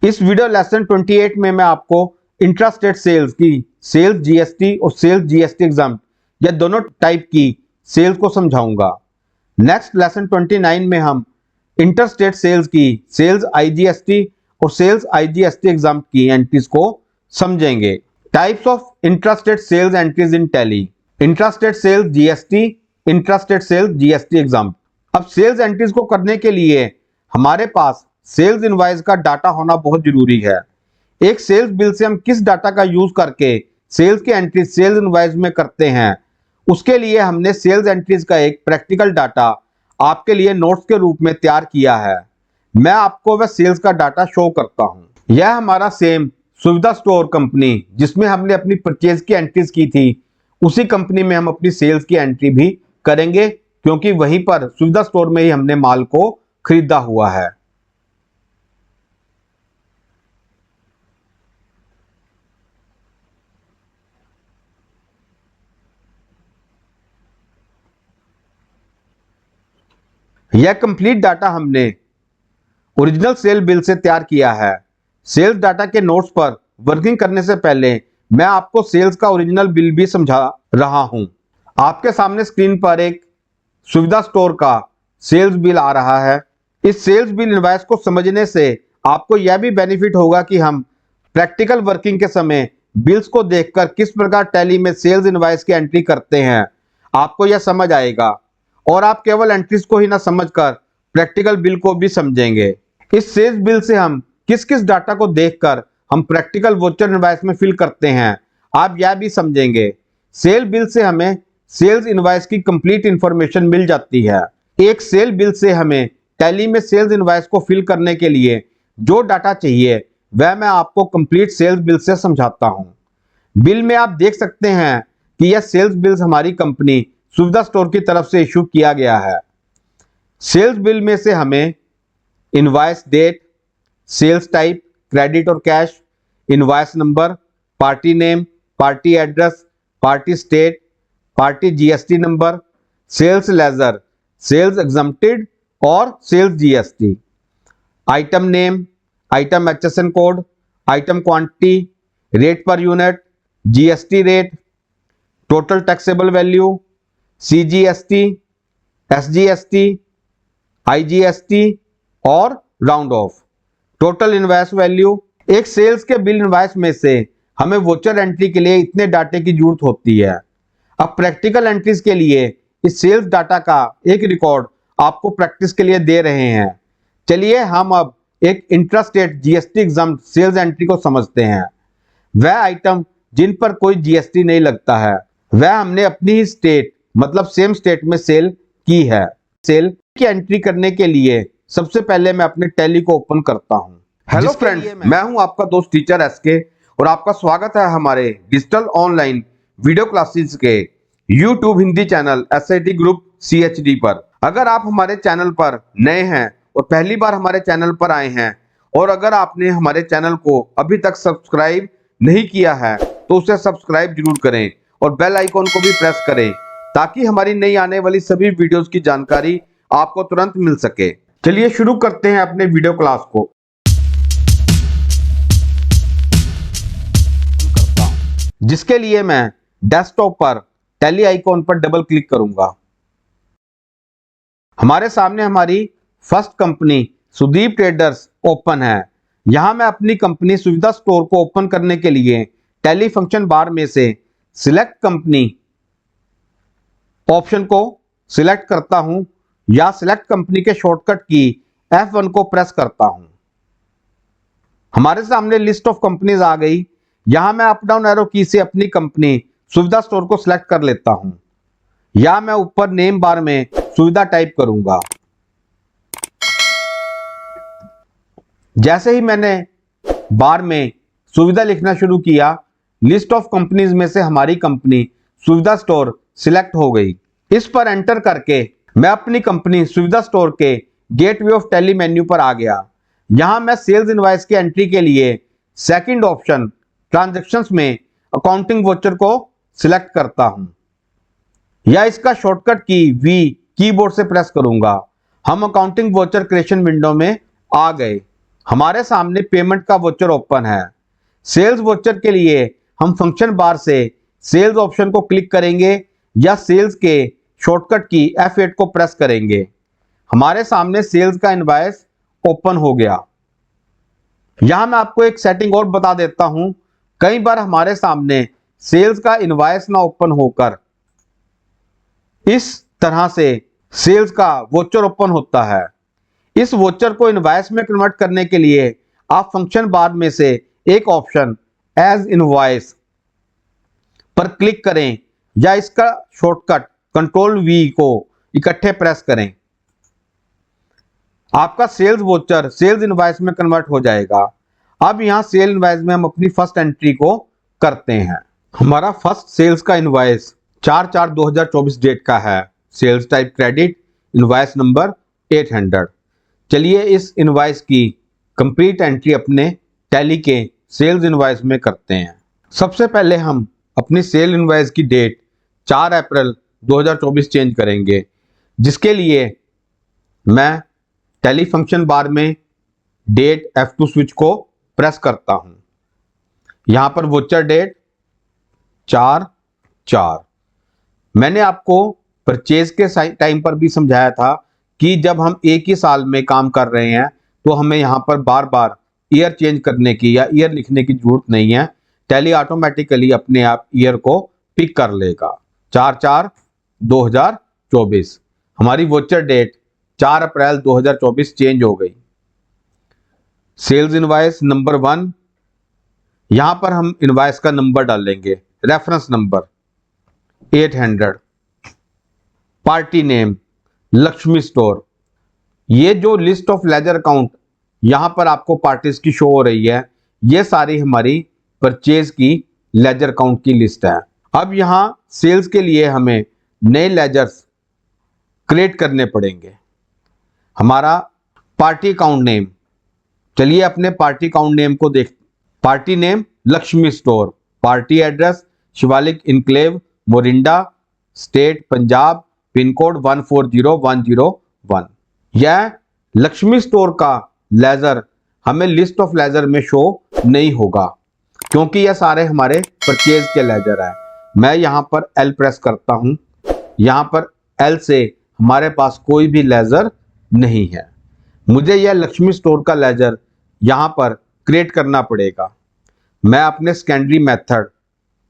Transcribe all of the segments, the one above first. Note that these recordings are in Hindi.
इस वीडियो लेसन 28 में मैं आपको इंट्रास्टेट सेल्स की सेल्स जीएसटी और सेल्स जीएसटी एग्जाम या दोनों टाइप की सेल्स को समझाऊंगा। नेक्स्ट लेसन 29 में हम इंटरस्टेट सेल्स की सेल्स आईजीएसटी और सेल्स आईजीएसटी एग्जाम की एंट्रीज को समझेंगे। Types of intrastate sales entries in Tally, intrastate sales GST, intrastate sales GST exam. अब सेल्स एंट्रीज को करने के लिए हमारे पास सेल्स इनवॉइस का डाटा होना बहुत जरूरी है। एक सेल्स बिल से हम किस डाटा का यूज करके सेल्स की एंट्री सेल्स इनवॉइस में करते हैं, उसके लिए हमने सेल्स एंट्रीज का एक प्रैक्टिकल डाटा आपके लिए नोट्स के रूप में तैयार किया है। मैं आपको वह सेल्स का डाटा शो करता हूं। यह हमारा सेम सुविधा स्टोर कंपनी जिसमें हमने अपनी परचेज की एंट्रीज की थी, उसी कंपनी में हम अपनी सेल्स की एंट्री भी करेंगे, क्योंकि वहीं पर सुविधा स्टोर में ही हमने माल को खरीदा हुआ है। यह कंप्लीट डाटा हमने ओरिजिनल सेल बिल से तैयार किया है। सेल्स डाटा के नोट्स पर वर्किंग करने से पहले मैं आपको सेल्स का ओरिजिनल बिल भी समझा रहा हूं। आपके सामने स्क्रीन पर एक सुविधा स्टोर का सेल्स बिल आ रहा है। इस सेल्स बिल इनवॉइस को समझने से आपको यह भी बेनिफिट होगा कि हम प्रैक्टिकल वर्किंग के समय बिल्स को देखकर किस प्रकार टैली में सेल्स इनवॉइस की एंट्री करते हैं, आपको यह समझ आएगा और आप केवल एंट्रीज को ही ना समझकर प्रैक्टिकल बिल को भी समझेंगे। इस सेल्स बिल से हम किस किस डाटा को देखकर हम प्रैक्टिकल वोचर इनवॉइस में फिल करते हैं, आप यह भी समझेंगे। सेल बिल से हमें सेल्स इनवॉइस की कंप्लीट इंफॉर्मेशन मिल जाती है। एक सेल बिल से हमें टैली में सेल्स इनवॉइस को फिल करने के लिए जो डाटा चाहिए वह मैं आपको कंप्लीट सेल्स बिल से समझाता हूं। बिल में आप देख सकते हैं कि यह सेल्स बिल्स हमारी कंपनी सुविधा स्टोर की तरफ से इशू किया गया है। सेल्स बिल में से हमें invoice date, sales type, credit और cash, invoice number, party name, party address, party state, party GST number, sales ledger, sales exempted और sales GST, item name, item HSN code, item quantity, rate पर unit, GST rate, total taxable value, CGST, SGST, IGST और round off, total invoice value. एक सेल्स के बिल इनवॉइस में से हमें वोचर एंट्री के लिए इतने डाटे की जरूरत होती है। अब प्रैक्टिकल एंट्रीज के लिए इस सेल्स डाटा का एक रिकॉर्ड आपको प्रैक्टिस के लिए दे रहे हैं। चलिए हम अब एक intrastate GST exam sales entry को समझते हैं। वह आइटम जिन पर कोई जीएसटी नहीं लगता है वह हमने अपनी ही स्टेट मतलब सेम स्टेट में सेल की है। सेल की एंट्री करने के लिए सबसे पहले मैं अपने टैली को ओपन करता हूं। हेलो फ्रेंड्स, मैं हूं आपका दोस्त टीचर एसके और आपका स्वागत है हमारे डिजिटल ऑनलाइन वीडियो क्लासेस के YouTube Hindi channel SIT group CHD पर। अगर आप हमारे चैनल पर नए हैं और पहली बार हमारे चैनल पर आए हैं और अगर आपने हमारे चैनल को अभी तक सब्सक्राइब नहीं किया है तो उसे सब्सक्राइब जरूर करें और बेल आइकॉन को भी प्रेस करें ताकि हमारी नई आने वाली सभी वीडियोस की जानकारी आपको तुरंत मिल सके। चलिए शुरू करते हैं अपने वीडियो क्लास को। जिसके लिए मैं डेस्कटॉप पर टैली आइकॉन पर डबल क्लिक करूंगा। हमारे सामने हमारी first company Sudeep traders open है। यहां मैं अपनी कंपनी सुविधा स्टोर को ओपन करने के लिए टैली फंक्शन बार में से सिलेक्ट कंपनी ऑप्शन को सिलेक्ट करता हूं या सिलेक्ट कंपनी के शॉर्टकट की F1 को प्रेस करता हूं। हमारे सामने लिस्ट ऑफ कंपनीज आ गई। यहां मैं अप डाउन एरो की से अपनी कंपनी सुविधा स्टोर को सिलेक्ट कर लेता हूं या मैं ऊपर नेम बार में सुविधा टाइप करूंगा। जैसे ही मैंने बार में सुविधा लिखना शुरू किया, लिस्ट ऑफ कंपनीज में से हमारी कंपनी सुविधा स्टोर सिलेक्ट हो गई। इस पर एंटर करके मैं अपनी कंपनी सुविधा स्टोर के गेटवे ऑफ टैली मेन्यू पर आ गया। यहां मैं सेल्स इनवॉइस की एंट्री के लिए सेकंड ऑप्शन ट्रांजैक्शंस में अकाउंटिंग वोचर को सिलेक्ट करता हूं या इसका शॉर्टकट की V कीबोर्ड से प्रेस करूंगा। हम अकाउंटिंग वोचर क्रिएशन विंडो में आ गए। हमारे सामने पेमेंट का वोचर ओपन है। सेल्स वोचर के लिए हम फंक्शन बार से सेल्स ऑप्शन को क्लिक करेंगे या सेल्स के शॉर्टकट की F8 को प्रेस करेंगे। हमारे सामने सेल्स का इनवॉइस ओपन हो गया। यहां मैं आपको एक सेटिंग और बता देता हूं। कई बार हमारे सामने सेल्स का इनवॉइस ना ओपन होकर इस तरह से सेल्स का वोचर ओपन होता है। इस वोचर को इनवॉइस में कन्वर्ट करने के लिए आप फंक्शन बार में से एक ऑप्शन एज इनवॉइस पर क्लिक करें या इसका शॉर्टकट कंट्रोल वी को इकट्ठे प्रेस करें। आपका सेल्स वोचर सेल्स इनवॉइस में कन्वर्ट हो जाएगा। अब यहां सेल इनवॉइस में हम अपनी फर्स्ट एंट्री को करते हैं। हमारा फर्स्ट सेल्स का इनवॉइस 4/4/2024 डेट का है। Sales type credit, invoice number 800। चलिए इस इनवॉइस की कंप्लीट एंट्री अपने टैली के सेल्स इनवॉइस में करते हैं। सबसे पहले हम अपनी सेल इनवॉइस की डेट 4 अप्रैल 2024 चेंज करेंगे, जिसके लिए मैं टैली फंक्शन बार में डेट F2 स्विच को प्रेस करता हूं। यहां पर वोचर डेट 4/4। मैंने आपको परचेज के टाइम पर भी समझाया था कि जब हम एक ही साल में काम कर रहे हैं तो हमें यहां पर बार बार ईयर चेंज करने की या ईयर लिखने की जरूरत नहीं है। टैली ऑटोमेटिकली अपने आप ईयर को पिक कर लेगा। 4/4/2024 हमारी वोचर डेट 4 अप्रैल 2024 चेंज हो गई। सेल्स इनवॉइस नंबर 1, यहां पर हम इनवॉइस का नंबर डालेंगे, reference number 800। Party name Lakshmi store. ये जो लिस्ट ऑफ लेजर अकाउंट यहां पर आपको पार्टीज की शो हो रही है, ये सारी हमारी परचेज की लेजर अकाउंट की लिस्ट है। अब यहां सेल्स के लिए हमें नए लेजर्स क्रिएट करने पड़ेंगे। हमारा पार्टी अकाउंट नेम, चलिए अपने पार्टी अकाउंट नेम को देख। Party name Lakshmi store, party address Shivalik enclave, Morinda, state Punjab, pin code 140101। यह लक्ष्मी स्टोर का लेजर हमें लिस्ट ऑफ लेजर में शो नहीं होगा क्योंकि यह सारे हमारे परचेज के लेजर है। मैं यहां पर L प्रेस करता हूं। यहां पर L से हमारे पास कोई भी लेजर नहीं है। मुझे यह लक्ष्मी स्टोर का लेजर यहां पर क्रिएट करना पड़ेगा। मैं अपने सेकेंडरी मेथड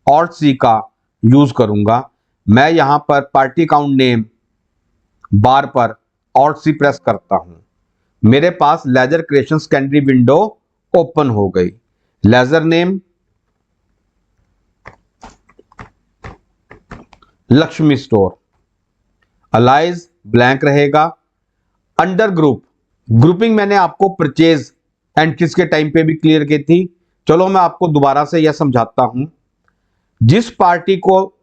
ऑल्ट C का यूज करूंगा। मैं यहां पर पार्टी अकाउंट नेम बार पर ऑल्ट C प्रेस करता हूं। मेरे पास ledger creation secondary window open हो गई। Ledger name Lakshmi store, alias blank रहेगा। अंडर ग्रुप, ग्रुपिंग मैंने आपको परचेज एंट्रीज के टाइम पे भी क्लियर की थी। चलो मैं आपको दोबारा से यह समझाता हूं। जिस पार्टी को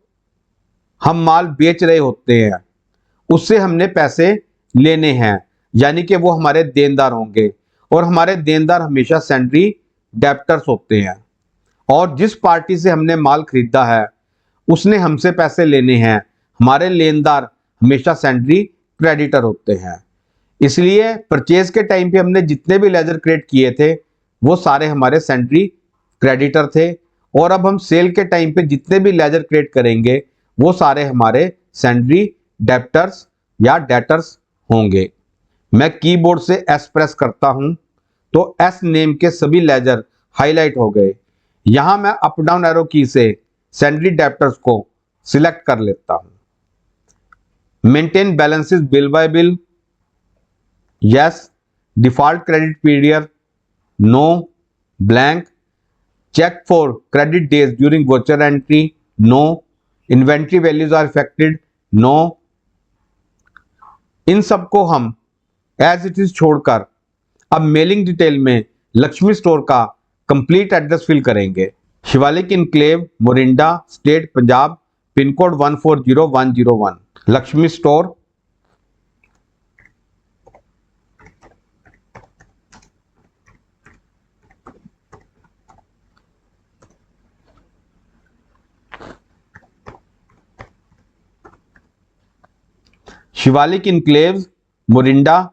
हम माल बेच रहे होते हैं उससे हमने पैसे लेने हैं, यानी कि वो हमारे देनदार होंगे और हमारे देनदार हमेशा सैंडरी डेप्टर्स होते हैं। और जिस पार्टी से हमने माल खरीदा है उसने हमसे पैसे लेने हैं, हमारे लेनदार हमेशा सैंडरी क्रेडिटर होते हैं। इसलिए परचेज के टाइम पे हमने जितने भी लेजर क्रिएट किए थे वो सारे हमारे सैंडरी क्रेडिटर थे, और अब हम सेल के टाइम पे जितने भी लेजर क्रिएट करेंगे वो सारे हमारे सैंडरी डेप्टर्स या डेटर्स होंगे। मैं कीबोर्ड से S प्रेस करता हूं तो S नेम के सभी लेजर हाईलाइट हो गए। यहां मैं अप डाउन एरो की से सैंडरी डेप्टर्स को सिलेक्ट कर लेता हूं। Maintain balances bill by bill, yes. Default credit period, no. Blank. Check for credit days during voucher entry, no. Inventory values are affected, no. इन सबको हम एज इट इज छोड़कर अब मेलिंग डिटेल में लक्ष्मी स्टोर का कंप्लीट एड्रेस फिल करेंगे। Shivalik enclave, Morinda, state Punjab, pin code 140101। Lakshmi store, Shivalik enclave, Morinda,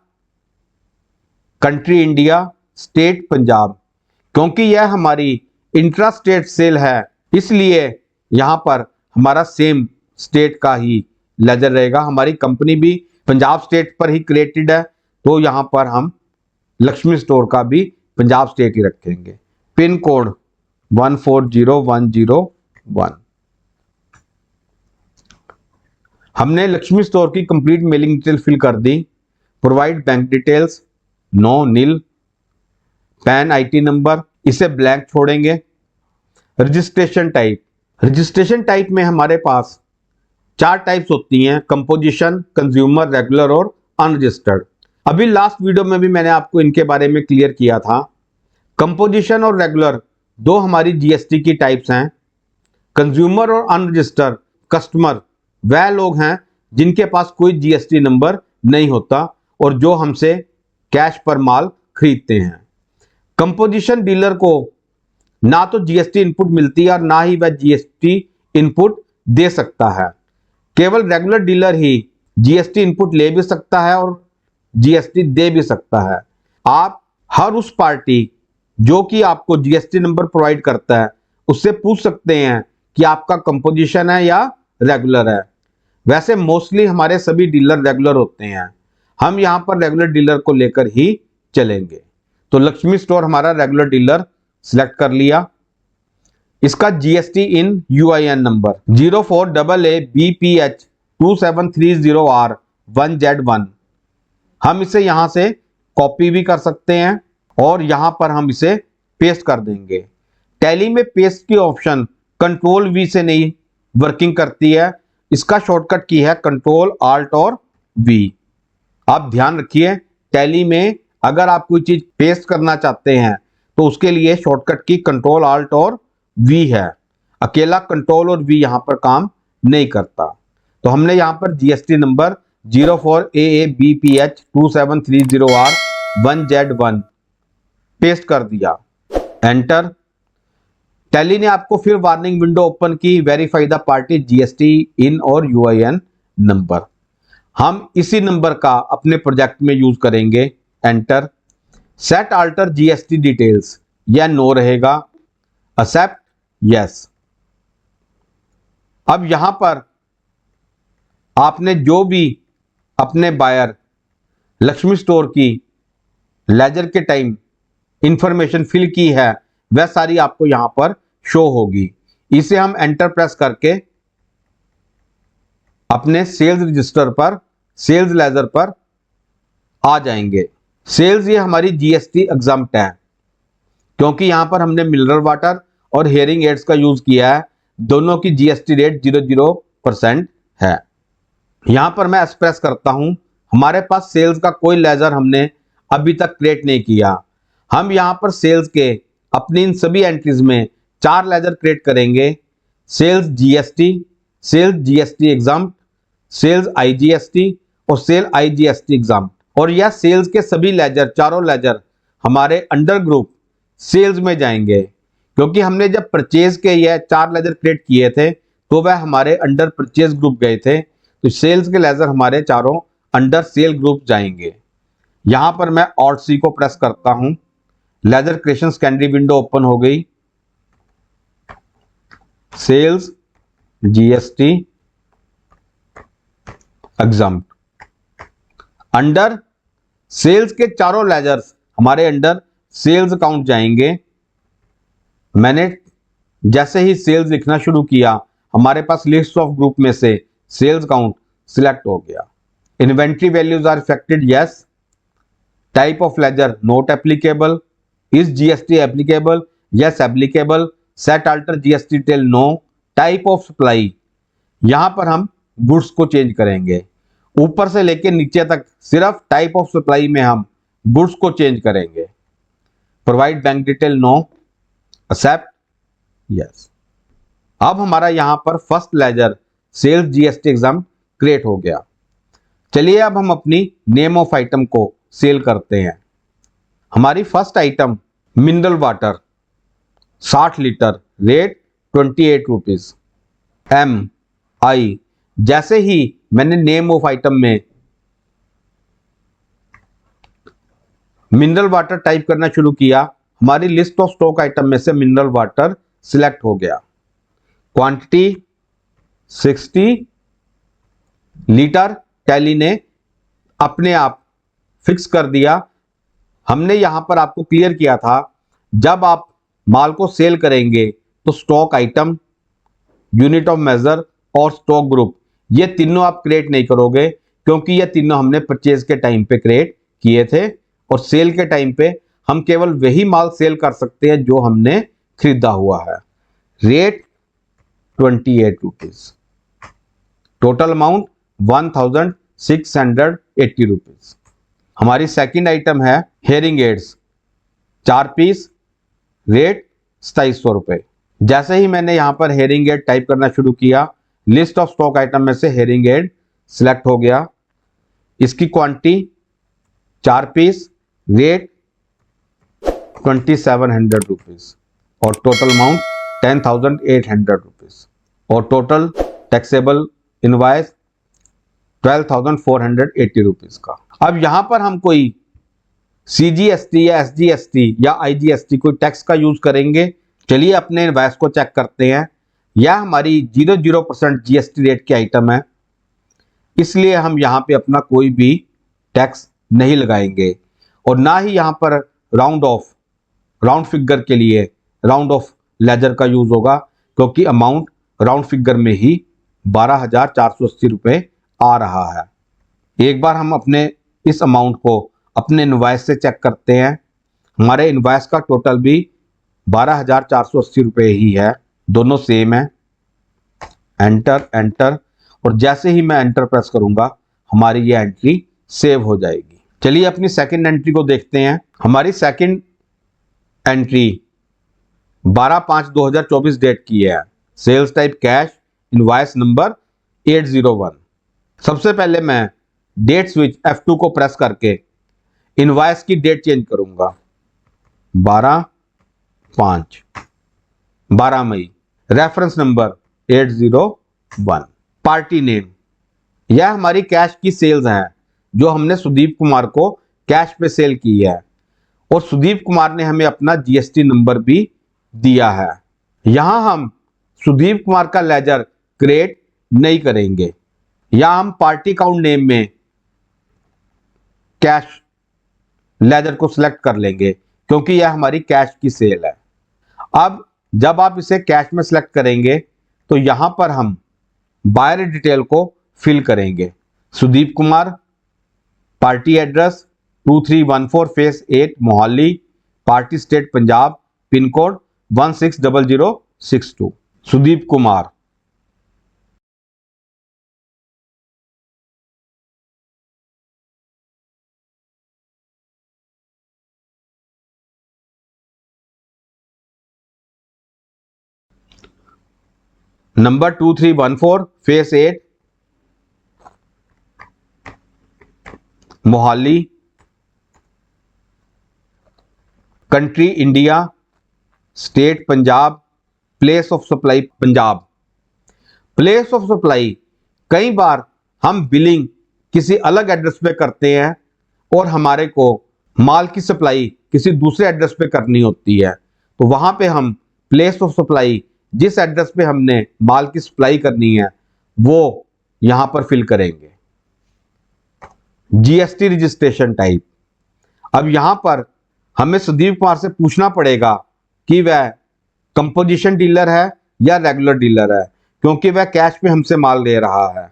country India, state Punjab. क्योंकि यह हमारी इंट्रा स्टेट सेल है, इसलिए यहां पर हमारा सेम स्टेट का ही लेजर रहेगा। हमारी कंपनी भी पंजाब स्टेट पर ही क्रिएटेड है, तो यहां पर हम लक्ष्मी स्टोर का भी पंजाब स्टेट ही रखेंगे। Pin code 140101। हमने लक्ष्मी स्टोर की कंप्लीट मेलिंग डिटेल फिल कर दी। Provide bank details, no nil. PAN IT number, इसे ब्लैंक छोड़ेंगे। रजिस्ट्रेशन टाइप, रजिस्ट्रेशन टाइप में हमारे पास 4 टाइप्स होती हैं, कंपोजिशन, कंज्यूमर, रेगुलर और अनरजिस्टर्ड। अभी लास्ट वीडियो में भी मैंने आपको इनके बारे में क्लियर किया था। कंपोजिशन और रेगुलर दो हमारी जीएसटी की टाइप्स हैं। कंज्यूमर और अनरजिस्टर्ड कस्टमर वह लोग हैं जिनके पास कोई जीएसटी नंबर नहीं होता और जो हमसे कैश पर माल खरीदते हैं। कंपोजिशन डीलर को ना तो जीएसटी इनपुट मिलती है और ना ही वह जीएसटी इनपुट दे सकता है। केवल रेगुलर डीलर ही जीएसटी इनपुट ले भी सकता है और जीएसटी दे भी सकता है। आप हर उस पार्टी जो कि आपको जीएसटी नंबर प्रोवाइड करता है उससे पूछ सकते हैं कि आपका कंपोजिशन है या रेगुलर है। वैसे मोस्टली हमारे सभी डीलर रेगुलर होते हैं, हम यहां पर रेगुलर डीलर को लेकर ही चलेंगे। तो लक्ष्मी स्टोर हमारा रेगुलर डीलर सिलेक्ट कर लिया। इसका GST in UIN number 04ABPH2730R1Z1। हम इसे यहां से कॉपी भी कर सकते हैं और यहां पर हम इसे पेस्ट कर देंगे। टैली में पेस्ट की ऑप्शन कंट्रोल वी से नहीं वर्किंग करती है, इसका शॉर्टकट की है कंट्रोल आल्ट और वी। आप ध्यान रखिए, टैली में अगर आप कोई चीज पेस्ट करना चाहते हैं तो उसके लिए शॉर्टकट की कंट्रोल आल्ट और वी है। अकेला कंट्रोल और वी यहां पर काम नहीं करता। तो हमने यहां पर जीएसटी नंबर 04AABPH2730R1Z1 पेस्ट कर दिया, एंटर। टैली ने आपको फिर वार्निंग विंडो ओपन की, verify the party GST in और यूआईएन नंबर। हम इसी नंबर का अपने प्रोजेक्ट में यूज करेंगे, enter. Set alter GST details, यह नो रहेगा, एक्सेप्ट, यस। अब यहां पर आपने जो भी अपने बायर लक्ष्मी स्टोर की लेजर के टाइम इंफॉर्मेशन फिल की है वह सारी आपको यहां पर शो होगी। इसे हम एंटर प्रेस करके अपने सेल्स रजिस्टर पर, सेल्स लेजर पर आ जाएंगे। सेल्स ये हमारी जीएसटी एग्जम्प्ट है क्योंकि यहां पर हमने मिनरल वाटर और हेयरिंग एड्स का यूज किया है, दोनों की जीएसटी रेट 00% है। यहां पर मैं एक्सप्रेस करता हूं, हमारे पास सेल्स का कोई लेजर हमने अभी तक क्रिएट नहीं किया। हम यहां पर सेल्स के अपनी इन सभी एंट्रीज में 4 लेजर क्रिएट करेंगे। Sales GST exempt, sales IGST और सेल आईजीएसटी एग्जाम्प्ट। और यह सेल्स के सभी लेजर, चारों लेजर हमारे अंडर ग्रुप सेल्स में जाएंगे क्योंकि हमने जब परचेज के यह 4 लेजर क्रिएट किए थे तो वह हमारे अंडर परचेज ग्रुप गए थे। तो सेल्स के लेजर हमारे चारों अंडर सेल ग्रुप जाएंगे। यहां पर मैं ऑल्ट सी को प्रेस करता हूं, ledger creation secondary window open हो गई। Sales GST exempt, under sales के चारों लेजर्स हमारे अंडर सेल्स अकाउंट जाएंगे। मैंने जैसे ही सेल्स लिखना शुरू किया हमारे पास लिस्ट ऑफ ग्रुप में से सेल्स अकाउंट सिलेक्ट हो गया। Inventory values are affected, yes. Type of ledger not applicable, is GST applicable, yes applicable. Set alter GST detail, no. Type of supply, यहां पर हम गुड्स को चेंज करेंगे। ऊपर से लेकर नीचे तक सिर्फ टाइप ऑफ सप्लाई में हम गुड्स को चेंज करेंगे। Provide bank detail, no. Accept, yes. अब हमारा यहां पर first ledger sales GST exam create हो गया। चलिए अब हम अपनी नेम ऑफ आइटम को सेल करते हैं। हमारी first item mineral water 60 litre, rate 28 rupees, MI। जैसे ही मैंने नेम ऑफ आइटम में मिनरल वाटर टाइप करना शुरू किया, हमारी लिस्ट ऑफ स्टॉक आइटम में से मिनरल वाटर सिलेक्ट हो गया। क्वांटिटी 60 लीटर टैली ने अपने आप फिक्स कर दिया। हमने यहां पर आपको क्लियर किया था, जब आप माल को सेल करेंगे तो stock item, unit of measure और स्टॉक ग्रुप, ये तीनों आप क्रिएट नहीं करोगे, क्योंकि ये तीनों हमने परचेज के टाइम पे क्रिएट किए थे, और सेल के टाइम पे हम केवल वही माल सेल कर सकते हैं जो हमने खरीदा हुआ है। Rate 28 rupees, total amount 1680 rupees. हमारी सेकंड आइटम है हेयरिंग एड्स, 4 पीस, रेट 2700 रुपए। जैसे ही मैंने यहां पर हेयरिंग एड टाइप करना शुरू किया, लिस्ट ऑफ स्टॉक आइटम में से हेयरिंग एड सिलेक्ट हो गया। इसकी क्वांटिटी 4 पीस, रेट 2700 रुपीज और टोटल अमाउंट 10,800 रुपीज और टोटल टैक्सेबल इनवॉइस 12,480 रुपीज का। अब यहां पर हम कोई CGST या SGST या IGST कोई टैक्स का यूज करेंगे। चलिए अपने इनवॉइस को चेक करते हैं। यह हमारी 0% GST रेट की आइटम है, इसलिए हम यहां पे अपना कोई भी टैक्स नहीं लगाएंगे, और ना ही यहां पर राउंड फिगर के लिए राउंड ऑफ लेजर का यूज होगा, क्योंकि अमाउंट राउंड फिगर में ही 12,480 रुपए आ रहा है। एक बार हम अपने इस अमाउंट को अपने इनवॉइस से चेक करते हैं। हमारे इनवॉइस का टोटल भी 12,480 रुपए ही है, दोनों सेम है। एंटर, और जैसे ही मैं एंटर प्रेस करूंगा हमारी ये एंट्री सेव हो जाएगी। चलिए अपनी सेकंड एंट्री को देखते हैं। हमारी सेकंड एंट्री 12/5/2024 डेट की है। Sales type cash, invoice number 801। सबसे पहले मैं डेट स्विच F2 को प्रेस करके इनवॉइस की डेट चेंज करूंगा। 12 मई। Reference number 801। पार्टी नेम, यह हमारी कैश की सेल्स है जो हमने सुदीप कुमार को कैश पे सेल की है, और सुदीप कुमार ने हमें अपना GST नंबर भी दिया है। यहां हम सुदीप कुमार का लेजर क्रिएट नहीं करेंगे, या हम पार्टी अकाउंट नेम में कैश लेजर को सिलेक्ट कर लेंगे, क्योंकि यह हमारी कैश की सेल है। अब जब आप इसे कैश में सिलेक्ट करेंगे तो यहां पर हम बायर डिटेल को फिल करेंगे। Sudeep Kumar, party address 2314 phase 8 Mohali, party state Punjab, pin code 160062। Sudeep Kumar. Number 2314 phase 8 Mohali, country India, state Punjab, place of supply Punjab. Place of supply, कई बार हम बिलिंग किसी अलग एड्रेस पे करते हैं और हमारे को माल की सप्लाई किसी दूसरे एड्रेस पे करनी होती है, तो वहां पे हम प्लेस ऑफ सप्लाई, जिस एड्रेस पे हमने माल की सप्लाई करनी है वो यहां पर फिल करेंगे। GST रजिस्ट्रेशन टाइप, अब यहां पर हमें सुदीप कुमार से पूछना पड़ेगा कि वह कंपोजिशन डीलर है या रेगुलर डीलर है, क्योंकि वह कैश में हमसे माल ले रहा है।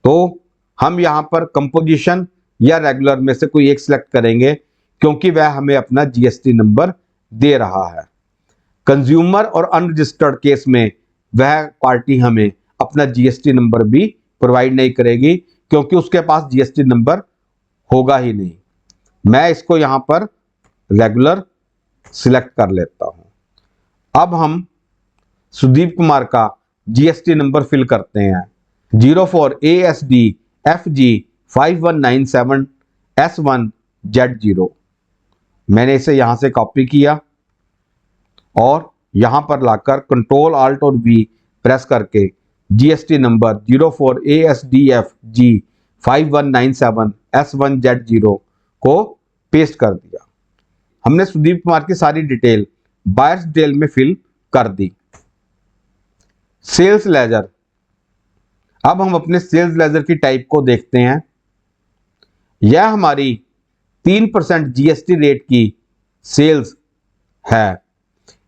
तो हम यहां पर कंपोजिशन या रेगुलर में से कोई एक सिलेक्ट करेंगे, क्योंकि वह हमें अपना GST नंबर दे रहा है। कंज्यूमर और अनरजिस्टर्ड केस में वह पार्टी हमें अपना GST नंबर भी प्रोवाइड नहीं करेगी, क्योंकि उसके पास GST नंबर होगा ही नहीं। मैं इसको यहां पर रेगुलर सिलेक्ट कर लेता हूं। अब हम सुदीप कुमार का GST नंबर फिल करते हैं। 04 ASD FG 5197 S1 Z0। मैंने इसे यहां से कॉपी किया और यहां पर लाकर कंट्रोल Alt और V प्रेस करके GST number 04 ASDFG 5197 S1 Z0 को पेस्ट कर दिया। हमने सुदीप कुमार की सारी डिटेल बायर्स डिटेल में फिल कर दी। सेल्स लेजर, अब हम अपने सेल्स लेजर की टाइप को देखते हैं। यह हमारी 3% जीएसटी रेट की सेल्स है,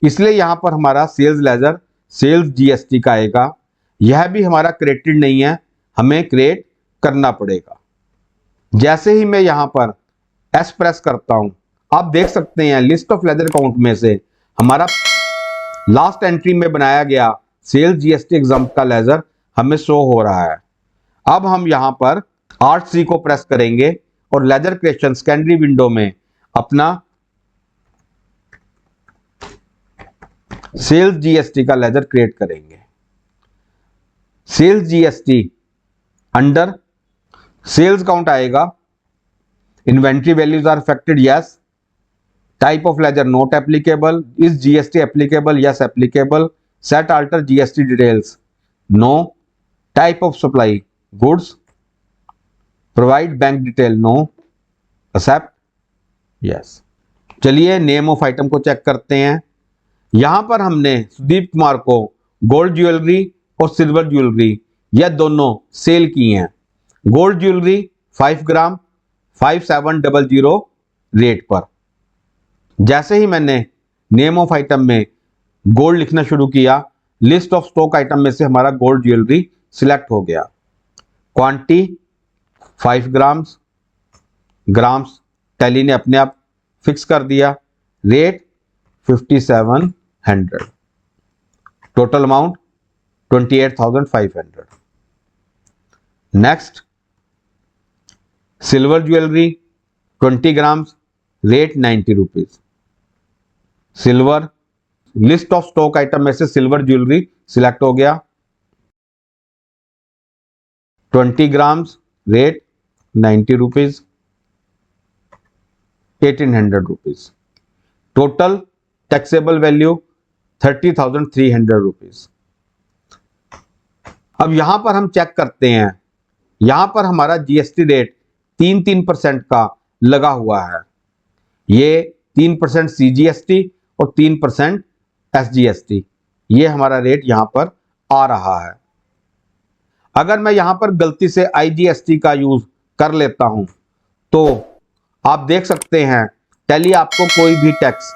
इसलिए यहां पर हमारा सेल्स लेजर सेल्स जीएसटी का आएगा। यह भी हमारा क्रिएटेड नहीं है, हमें क्रिएट करना पड़ेगा। जैसे ही मैं यहां पर एस प्रेस करता हूं, आप देख सकते हैं लिस्ट ऑफ लेजर अकाउंट में से हमारा लास्ट एंट्री में बनाया गया सेल्स जीएसटी एग्जाम्प्ट का लेजर हमें शो हो रहा है। अब हम यहां पर Alt+C को प्रेस करेंगे और लेजर क्रिएशन सेकेंडरी विंडो में अपना सेल्स जीएसटी का लेजर क्रिएट करेंगे। Sales GST under sales count आएगा। Inventory values are affected, yes. Type of ledger not applicable. Is GST applicable, yes applicable. Set alter GST details, no. Type of supply goods. Provide bank detail, no. Accept, yes. चलिए नेम ऑफ आइटम को चेक करते हैं। यहां पर हमने सुदीप कुमार को गोल्ड ज्वेलरी और सिल्वर ज्वेलरी यह दोनों सेल की हैं। गोल्ड ज्वेलरी 5 ग्राम 5700 रेट पर। जैसे ही मैंने नेम ऑफ आइटम में गोल्ड लिखना शुरू किया, लिस्ट ऑफ स्टॉक आइटम में से हमारा गोल्ड ज्वेलरी सिलेक्ट हो गया। क्वांटिटी 5 ग्राम्स टैली ने अपने आप फिक्स कर दिया। Rate 5700। Total amount 28,500। Next, silver jewellery 20 grams, rate 90 rupees. Silver, list of stock item में से सिल्वर ज्वेलरी सिलेक्ट हो गया। 20 grams, rate 90 rupees, 1800 rupees. Total taxable value 30,300 rupees. अब यहां पर हम चेक करते हैं, यहां पर हमारा जीएसटी रेट 3% का लगा हुआ है। ये 3% सीजीएसटी और 3% एसजीएसटी, ये हमारा रेट यहां पर आ रहा है। अगर मैं यहां पर गलती से आईजीएसटी का यूज कर लेता हूं तो आप देख सकते हैं टैली आपको कोई भी टैक्स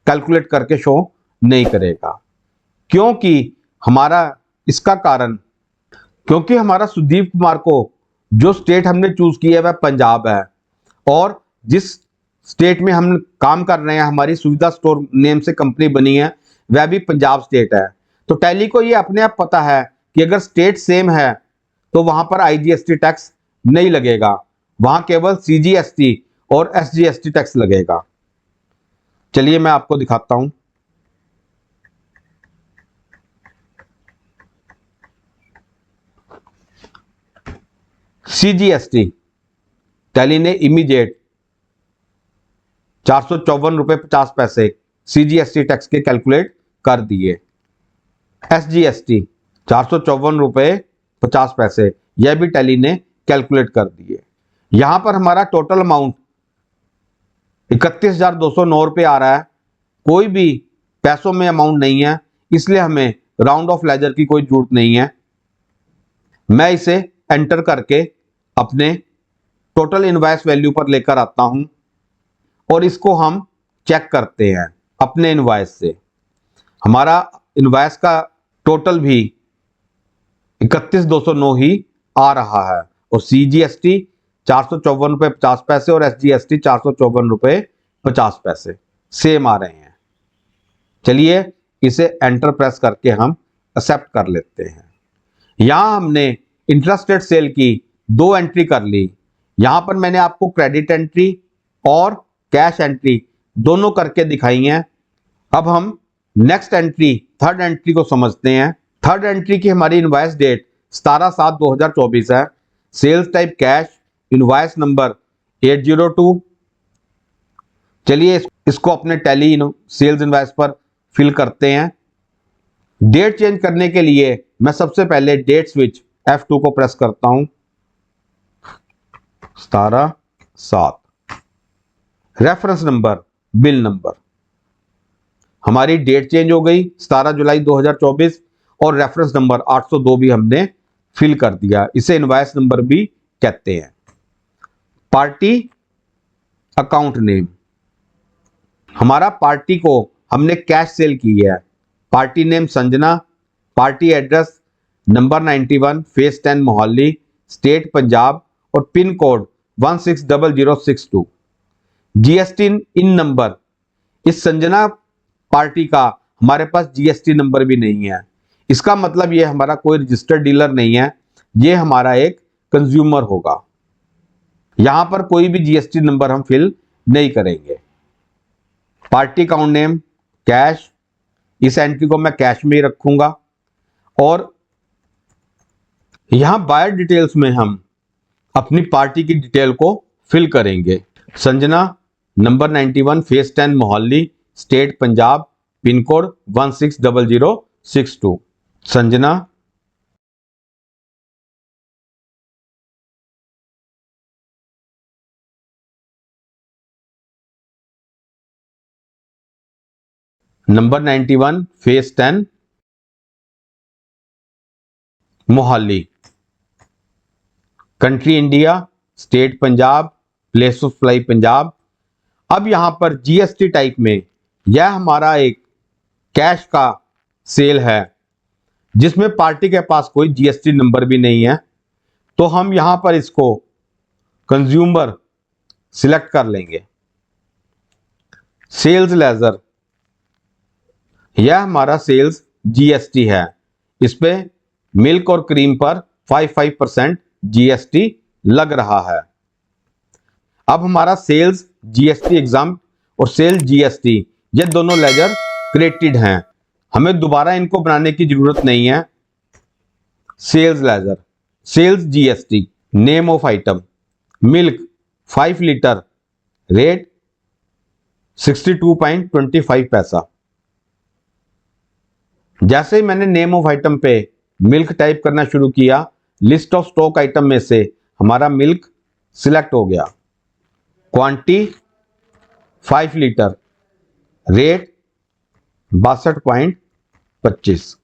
कैलकुलेट करके शो नहीं करेगा। क्योंकि हमारा इसका कारण, क्योंकि हमारा सुदीप कुमार को जो स्टेट हमने चूज किया है वह पंजाब है, और जिस स्टेट में हम काम कर रहे हैं, हमारी सुविधा स्टोर नेम से कंपनी बनी है, वह भी पंजाब स्टेट है। तो टैली को ये अपने आप पता है कि अगर स्टेट सेम है तो वहां पर आईजीएसटी टैक्स नहीं लगेगा, वहां केवल सीजीएसटी और एसजीएसटी टैक्स लगेगा। चलिए मैं आपको दिखाता हूं। सीजीएसटी टैली ने इमीडिएट 454 रुपए 50 पैसे सीजीएसटी टैक्स के कैलकुलेट कर दिए। एसजीएसटी 454 रुपए 50 पैसे, यह भी टैली ने कैलकुलेट कर दिए। यहां पर हमारा टोटल अमाउंट 31,209 रुपए आ रहा है। कोई भी पैसों में अमाउंट नहीं है, इसलिए हमें राउंड ऑफ लेजर की कोई जरूरत नहीं है। मैं इसे एंटर करके अपने टोटल इनवॉइस वैल्यू पर लेकर आता हूं और इसको हम चेक करते हैं अपने इनवॉइस से। हमारा इनवॉइस का टोटल भी 31,209 ही आ रहा है, और सीजीएसटी 454 रुपए 50 पैसे और एसजीएसटी 454 रुपए 50 पैसे सेम आ रहे हैं। चलिए इसे एंटर प्रेस करके हम एक्सेप्ट कर लेते हैं। यहां हमने इंटरेस्ट रेट सेल की 2 एंट्री कर ली। यहां पर मैंने आपको क्रेडिट एंट्री और कैश एंट्री दोनों करके दिखाई हैं। अब हम नेक्स्ट एंट्री, थर्ड एंट्री को समझते हैं। थर्ड एंट्री की हमारी इनवॉइस डेट 17/7/2024 है। Sales type cash, invoice number 802। चलिए इसको अपने टैली सेल्स इनवॉइस पर फिल करते हैं। डेट चेंज करने के लिए मैं सबसे पहले डेट स्विच F2 को प्रेस करता हूं। 17/7 रेफरेंस नंबर, बिल नंबर। हमारी डेट चेंज हो गई 17 जुलाई 2024 और रेफरेंस नंबर 802 भी हमने फिल कर दिया। इसे इनवॉइस नंबर भी कहते हैं। पार्टी अकाउंट नेम, हमारा पार्टी को हमने कैश सेल की है। Party name Sanjana, party address number 91 phase 10 Mohali, state Punjab और pin code 160062। GST IN number, इस संजना पार्टी का हमारे पास जीएसटी नंबर भी नहीं है। इसका मतलब ये हमारा कोई रजिस्टर्ड डीलर नहीं है, ये हमारा एक कंज्यूमर होगा। यहां पर कोई भी जीएसटी नंबर हम फिल नहीं करेंगे। पार्टी अकाउंट नेम कैश, इस एंट्री को मैं कैश में ही रखूंगा। और यहां बायर डिटेल्स में हम अपनी पार्टी की डिटेल को फिल करेंगे। Sanjana number 91 phase 10 Mohali, state Punjab, pin code 160062। Sanjana number 91 phase 10 Mohali, country India, state Punjab, place of fly Punjab. अब यहां पर जीएसटी टाइप में यह हमारा एक कैश का सेल है जिसमें पार्टी के पास कोई जीएसटी नंबर भी नहीं है, तो हम यहां पर इसको कंज्यूमर सिलेक्ट कर लेंगे। सेल्स लेजर, यह हमारा सेल्स जीएसटी है। इस पे मिल्क और क्रीम पर 5% जीएसटी लग रहा है। अब हमारा सेल्स जीएसटी एग्जाम और सेल जीएसटी ये दोनों लेजर क्रिएटेड हैं, हमें दोबारा इनको बनाने की जरूरत नहीं है। Sales ledger, sales GST, name of item milk 5 litre, rate 62.25 पैसा। जैसे ही मैंने नेम ऑफ आइटम पे मिल्क टाइप करना शुरू किया, लिस्ट ऑफ स्टॉक आइटम में से हमारा मिल्क सिलेक्ट हो गया। क्वांटिटी 5 लीटर, रेट 62.25,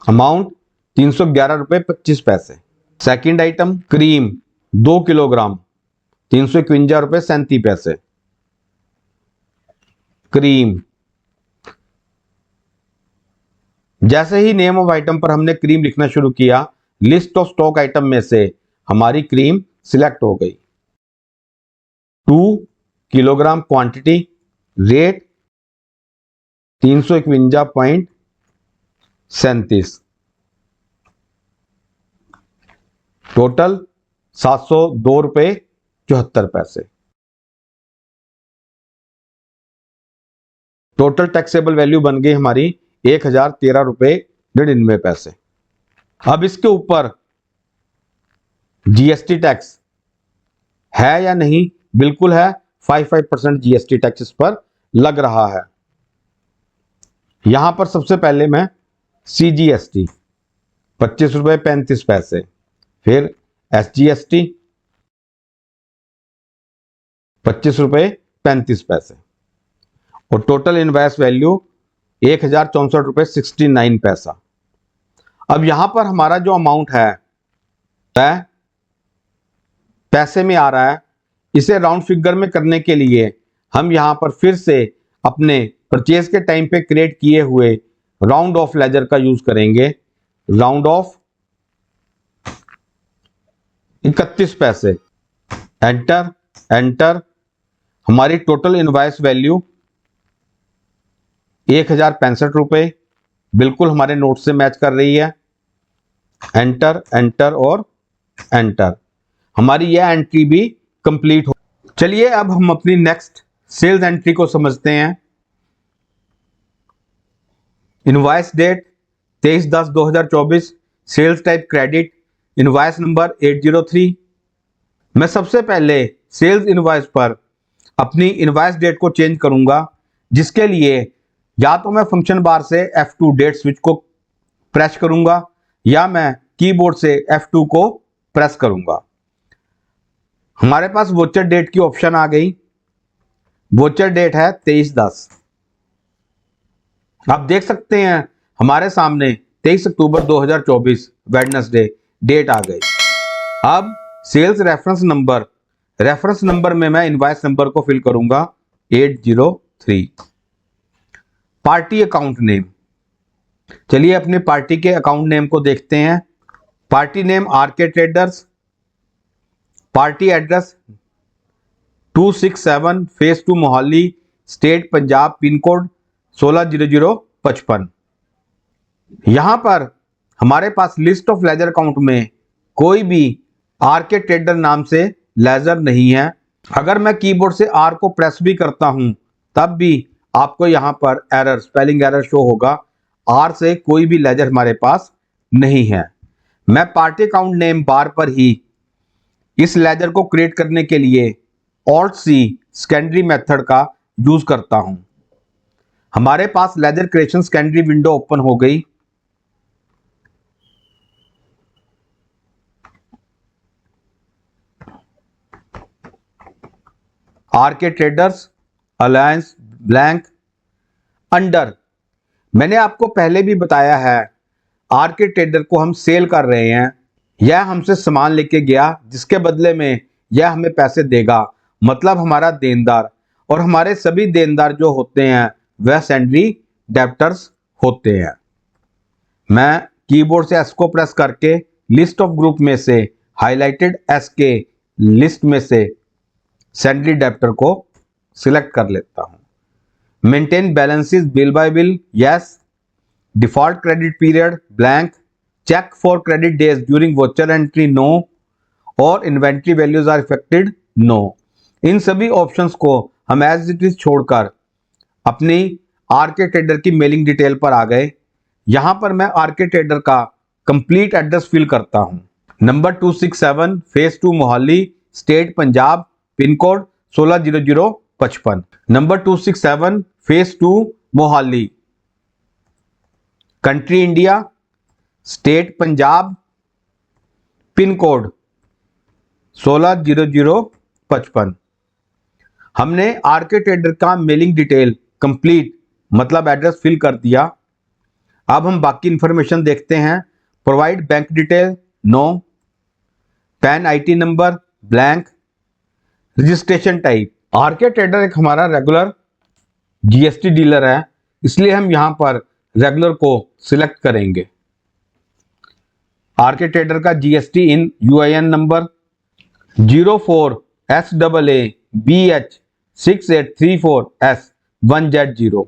अमाउंट 311.25 रुपए। सेकंड आइटम क्रीम 2 किलोग्राम, 351.37 रुपए। क्रीम, जैसे ही नेम ऑफ आइटम पर हमने क्रीम लिखना शुरू किया, लिस्ट ऑफ स्टॉक आइटम में से हमारी क्रीम सिलेक्ट हो गई। 2 किलोग्राम क्वांटिटी, रेट 351.37, टोटल 702.74 रुपए। टोटल टैक्सेबल वैल्यू बन गई हमारी 1013.99 रुपए। अब इसके ऊपर जीएसटी टैक्स है या नहीं? बिल्कुल है, 5% जीएसटी टैक्स इस पर लग रहा है। यहां पर सबसे पहले मैं सीजीएसटी 25.35 रुपए, फिर एसजीएसटी 25.35 रुपए और टोटल इनवॉइस वैल्यू 1064.69 पैसा। अब यहां पर हमारा जो अमाउंट है वह पैसे में आ रहा है। इसे राउंड फिगर में करने के लिए हम यहां पर फिर से अपने परचेज के टाइम पे क्रिएट किए हुए राउंड ऑफ लेजर का यूज करेंगे। राउंड ऑफ 31 पैसे, एंटर एंटर। हमारी टोटल इनवॉइस वैल्यू 1065 रुपए, बिल्कुल हमारे नोट से मैच कर रही है। एंटर एंटर और एंटर, हमारी यह एंट्री भी कंप्लीट हो। चलिए अब हम अपनी नेक्स्ट सेल्स एंट्री को समझते हैं। Invoice date 23/10/2024, sales type credit, invoice number 803। मैं सबसे पहले सेल्स इनवॉइस पर अपनी इनवॉइस डेट को चेंज करूंगा, जिसके लिए या तो मैं फंक्शन बार से F2 डेट स्विच को प्रेस करूंगा या मैं कीबोर्ड से F2 को प्रेस करूंगा। हमारे पास वोचर डेट की ऑप्शन आ गई। वोचर डेट है 23/10। आप देख सकते हैं हमारे सामने 23 अक्टूबर 2024 वेडनेसडे डेट आ गई। अब सेल्स रेफरेंस नंबर में मैं इनवॉइस नंबर को फिल करूंगा 803। पार्टी अकाउंट नेम, चलिए अपने पार्टी के अकाउंट नेम को देखते हैं। Party name RK traders, party address 267 phase 2 Mohali, state Punjab, pin code 160055। यहां पर हमारे पास लिस्ट ऑफ लेजर अकाउंट में कोई भी आरके ट्रेडर नाम से लेजर नहीं है। अगर मैं कीबोर्ड से आर को प्रेस भी करता हूं तब भी आपको यहां पर एरर, स्पेलिंग एरर शो होगा। आर से कोई भी लेजर हमारे पास नहीं है। मैं पार्टी अकाउंट नेम बार पर ही इस लेजर को क्रिएट करने के लिए ऑल्ट सी सेकेंडरी मेथड का यूज करता हूं। हमारे पास ledger creation secondary window open हो गई। RK traders alias blank under, मैंने आपको पहले भी बताया है आरके ट्रेडर को हम सेल कर रहे हैं। यह हमसे सामान लेके गया जिसके बदले में यह हमें पैसे देगा, मतलब हमारा देनदार। और हमारे सभी देनदार जो होते हैं वह सेंडरी डेप्टर्स होते हैं। मैं कीबोर्ड से एस को प्रेस करके लिस्ट ऑफ ग्रुप में से हाईलाइटेड एस के लिस्ट में से सेंडरी डेप्टर को सिलेक्ट कर लेता हूं। Maintain balances bill by bill yes, default credit period blank, check for credit days during voucher entry no, और inventory values are affected no. इन सभी ऑप्शंस को हम एज इट इज छोड़कर अपनी आरके ट्रेडर की मेलिंग डिटेल पर आ गए। यहां पर मैं आरके ट्रेडर का कंप्लीट एड्रेस फिल करता हूं। Number 267 phase 2 Mohali, state Punjab, pin code 160055। Number 267 phase 2 Mohali, country India, state Punjab, pin code 160055। हमने आरके ट्रेडर का मेलिंग डिटेल कंप्लीट मतलब एड्रेस फिल कर दिया। अब हम बाकी इंफॉर्मेशन देखते हैं। Provide bank detail no, PAN IT number blank, registration type. RK trader एक हमारा रेगुलर जीएसटी डीलर है, इसलिए हम यहां पर रेगुलर को सिलेक्ट करेंगे। आरके ट्रेडर का GST in UIN number 04SAABH6834S1Z0।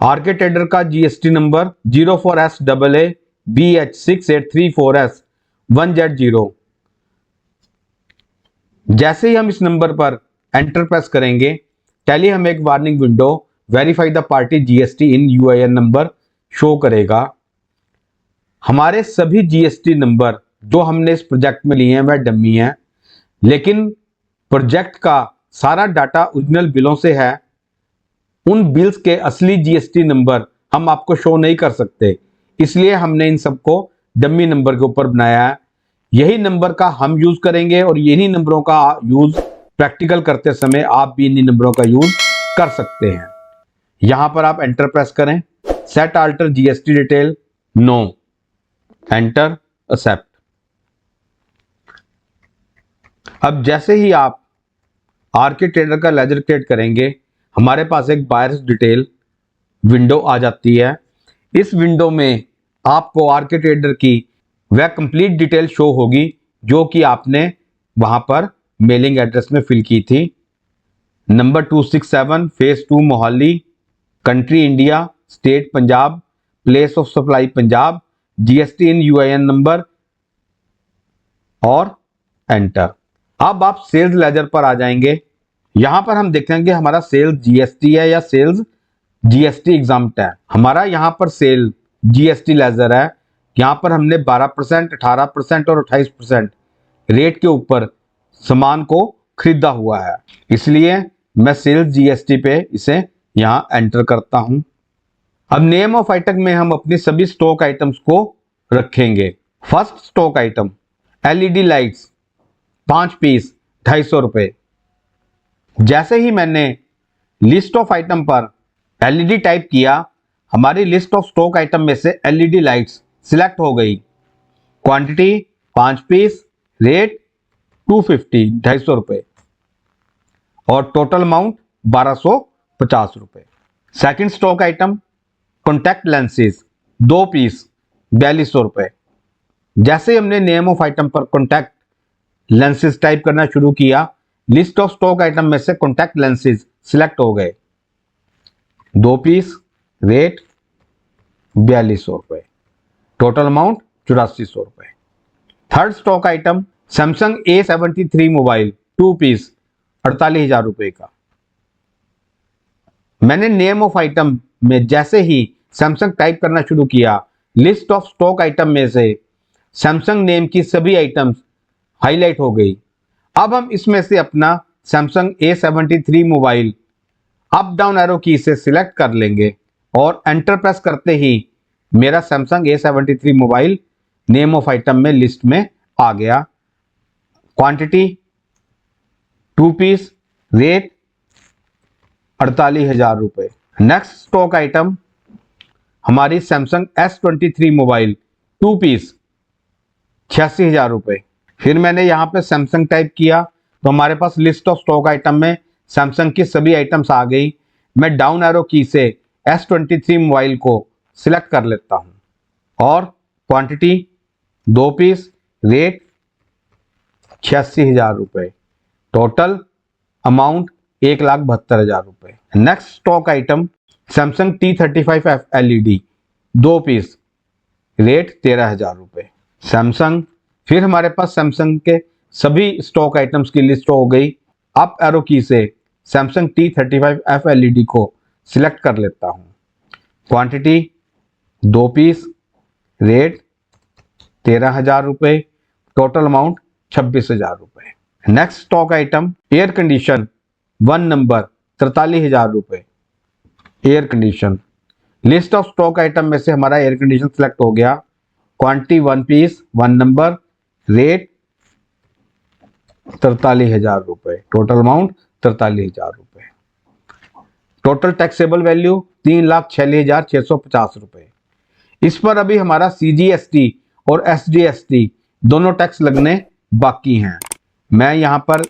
RK trader का जीएसटी नंबर 04SAABH6834S1Z0। जैसे ही हम इस नंबर पर एंटर प्रेस करेंगे टैली हमें एक warning window verify the party GST in UIN number show करेगा। हमारे सभी जीएसटी नंबर जो हमने इस प्रोजेक्ट में लिए हैं वह डमी हैं, लेकिन प्रोजेक्ट का सारा डाटा ओरिजिनल बिलों से है। उन बिल्स के असली जीएसटी नंबर हम आपको शो नहीं कर सकते, इसलिए हमने इन सबको डमी नंबर के ऊपर बनाया है। यही नंबर का हम यूज करेंगे और यही नंबरों का यूज प्रैक्टिकल करते समय आप भी इन्हीं नंबरों का यूज कर सकते हैं। यहां पर आप एंटर प्रेस करें। Set alter GST detail no, enter accept. अब जैसे ही आप आरके ट्रेडर का लेजर क्रिएट करेंगे हमारे पास एक बायर्स डिटेल विंडो आ जाती है। इस विंडो में आपको आरके ट्रेडर की वह कंप्लीट डिटेल शो होगी जो कि आपने वहां पर मेलिंग एड्रेस में फिल की थी। Number 267 phase 2 Mohali, country India, state Punjab, place of supply Punjab, GST in UIN number और एंटर। अब आप सेल्स लेजर पर आ जाएंगे। यहां पर हम देखेंगे हमारा सेल्स जीएसटी है या सेल्स जीएसटी एग्जाम्प्ट है। हमारा यहां पर सेल जीएसटी लेजर है। यहां पर हमने 12%, 18% और 28% रेट के ऊपर सामान को खरीदा हुआ है, इसलिए मैं सेल्स जीएसटी पे इसे यहां एंटर करता हूं। अब नेम ऑफ आइटम में हम अपनी सभी स्टॉक आइटम्स को रखेंगे। First stock item LED lights 5 piece 250 रुपये। जैसे ही मैंने लिस्ट ऑफ आइटम पर एलईडी टाइप किया, हमारी लिस्ट ऑफ स्टॉक आइटम में से एलईडी लाइट्स सिलेक्ट हो गई। क्वांटिटी 5 पीस, रेट 250 250 रुपये और टोटल अमाउंट 1250 रुपये। Second stock item contact lenses 2 piece 4200 रुपये। जैसे हमने नेम ऑफ आइटम पर कॉन्टैक्ट लेंसेज टाइप करना शुरू किया, लिस्ट ऑफ स्टॉक आइटम में से कॉन्टैक्ट लेंसेज सिलेक्ट हो गए। 2 पीस, रेट 4200 रुपये, टोटल अमाउंट 8400 रुपये। Third stock item Samsung A73 mobile 2 piece 48,000 रुपये का। मैंने नेम ऑफ आइटम में जैसे ही सैमसंग टाइप करना शुरू किया, लिस्ट ऑफ स्टॉक आइटम में से सैमसंग नेम की सभी आइटम्स हाईलाइट हो गई। अब हम इसमें से अपना Samsung A73 mobile up down arrow की से सिलेक्ट कर लेंगे और एंटर प्रेस करते ही मेरा Samsung A73 mobile name of item में लिस्ट में आ गया। क्वांटिटी 2 पीस, रेट 48,000 रुपये। नेक्स्ट स्टॉक आइटम हमारी सैमसंग S23 मोबाइल 2 पीस 86,000 रुपये। फिर मैंने यहां पे सैमसंग टाइप किया तो हमारे पास लिस्ट ऑफ स्टॉक आइटम में सैमसंग की सभी आइटम्स आ गई। मैं डाउन एरो की से S23 मोबाइल को सिलेक्ट कर लेता हूं और क्वांटिटी 2 पीस, रेट 86,000 रुपये, टोटल अमाउंट 1,72,000 रुपये। Next stock item Samsung T35F LED 2 piece, rate 13,000 रुपये। सैमसंग, फिर हमारे पास सैमसंग के सभी स्टॉक आइटम्स की लिस्ट हो गई। अप एरो की से सैमसंग T35F LED को सिलेक्ट कर लेता हूं। क्वांटिटी 2 पीस, रेट 13,000 रुपये, टोटल अमाउंट 26,000 रुपये। Next stock item air condition 1 number 43,000 रुपये। Air condition, list of stock item में से हमारा एयर कंडीशन सिलेक्ट हो गया। क्वांटिटी 1 पीस 1 नंबर, रेट 43,000 रुपये, टोटल अमाउंट 43,000 रुपये। टोटल टैक्सेबल वैल्यू 3,46,650 रुपये। इस पर अभी हमारा CGST और SGST दोनों टैक्स लगने बाकी हैं। मैं यहां पर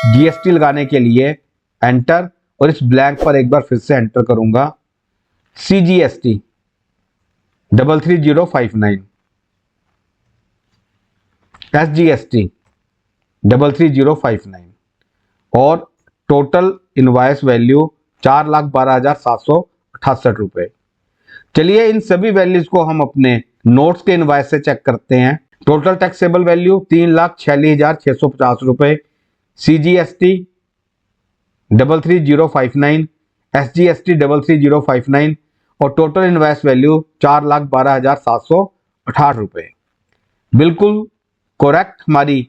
GST लगाने के लिए एंटर और इस ब्लैंक पर एक बार फिर से एंटर करूंगा। CGST 33059, SGST 33059 और टोटल इनवॉइस वैल्यू 4,12,768 रुपये। चलिए इन सभी वैल्यूज को हम अपने नोट्स के इनवॉइस से चेक करते हैं। टोटल टैक्सेबल वैल्यू 3,46,650 रुपये, CGST 33059, SGST 33059 और टोटल इनवॉइस वैल्यू 4,12,768 रुपये। बिल्कुल करेक्ट हमारी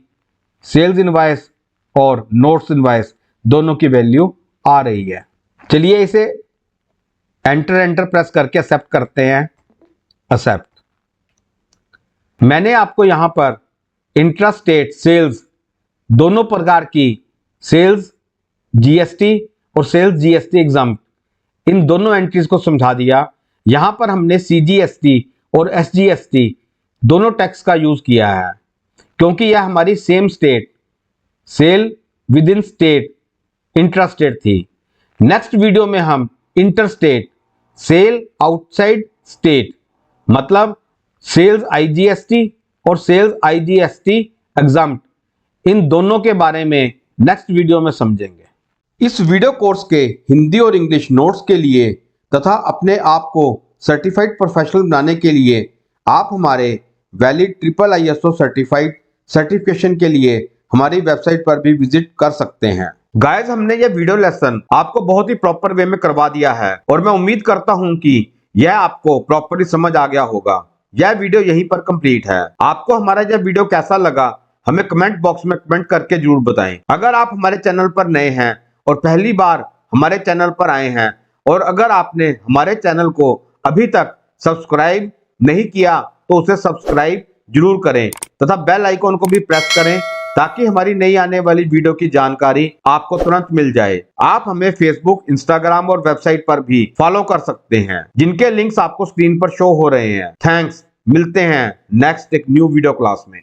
सेल्स इनवॉइस और नोट्स इनवॉइस दोनों की वैल्यू आ रही है। चलिए इसे एंटर प्रेस करके एक्सेप्ट करते हैं। एक्सेप्ट। मैंने आपको यहां पर इंट्रास्टेट सेल्स दोनों प्रकार की सेल्स GST और सेल्स GST एग्जाम इन दोनों एंट्रीज को समझा दिया। यहां पर हमने CGST और SGST दोनों टैक्स का यूज किया है क्योंकि यह हमारी same state sale within state intrastate थी। नेक्स्ट वीडियो में हम इंटरस्टेट सेल आउटसाइड स्टेट मतलब सेल्स IGST और सेल्स IGST एग्जाम इन दोनों के बारे में नेक्स्ट वीडियो में समझेंगे। इस वीडियो कोर्स के हिंदी और इंग्लिश नोट्स के लिए तथा अपने आप को सर्टिफाइड प्रोफेशनल बनाने के लिए आप हमारे वैलिड IISO सर्टिफाइड सर्टिफिकेशन के लिए हमारी वेबसाइट पर भी विजिट कर सकते हैं। गाइस, हमने यह वीडियो लेसन आपको बहुत ही प्रॉपर वे में करवा दिया है और मैं उम्मीद करता हूं कि यह आपको प्रॉपरली समझ आ गया होगा। यह वीडियो यहीं पर कंप्लीट है। आपको हमारा यह वीडियो कैसा लगा हमें कमेंट बॉक्स में कमेंट करके जरूर बताएं। अगर आप हमारे चैनल पर नए हैं और पहली बार हमारे चैनल पर आए हैं और अगर आपने हमारे चैनल को अभी तक सब्सक्राइब नहीं किया तो उसे सब्सक्राइब जरूर करें तथा बेल आइकॉन को भी प्रेस करें ताकि हमारी नई आने वाली वीडियो की जानकारी आपको तुरंत मिल जाए। आप हमें फेसबुक, इंस्टाग्राम और वेबसाइट पर भी फॉलो कर सकते हैं, जिनके लिंक्स आपको स्क्रीन पर शो हो रहे हैं। थैंक्स। मिलते हैं नेक्स्ट एक न्यू वीडियो क्लास में।